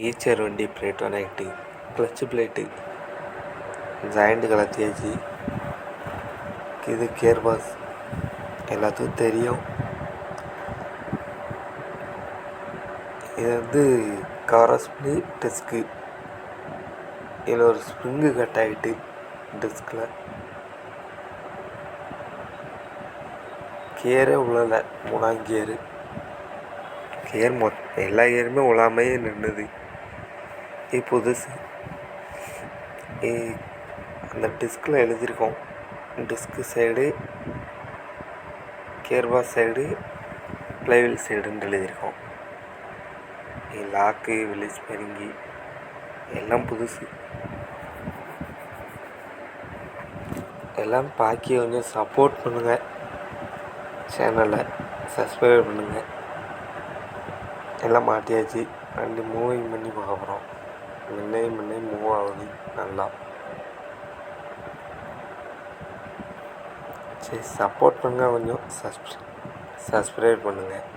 ஈச்சர் வண்டி plate variety clutch plate joint கலத்தியாச்சு. இது கியர் பாக்ஸ் எல்லாத்துக்கும் தெரியும். இது காரஸ்பி டிஸ்க்கு. இதில் ஒரு ஸ்ப்ரிங்கு கட் ஆகிட்டு டிஸ்கில் கியரே உள்ளல. 3ஆம் கியரு எல்லா கியருமே உழாமையே நின்றுது. இது புதுசு. அந்த டிஸ்கில் எழுதியிருக்கோம். Disc side, gear box side, flywheel சைடுன்னு எழுதியிருக்கோம். லாக்கு, வீல் ஸ்பேரிங்கு எல்லாம் புதுசு. எல்லாம் பாக்கி கொஞ்சம் சப்போர்ட் பண்ணுங்கள். சேனலை சப்ஸ்கிரைப் பண்ணுங்கள். எல்லாம் மாட்டியாச்சு. வண்டி மூவிங் பண்ணி பார்க்க போகிறோம். முன்னே மூவ் ஆகுது நல்லா. சரி, சப்போர்ட் பண்ணுங்கள். கொஞ்சம் சப்ஸ்கிரைப் பண்ணுங்கள்.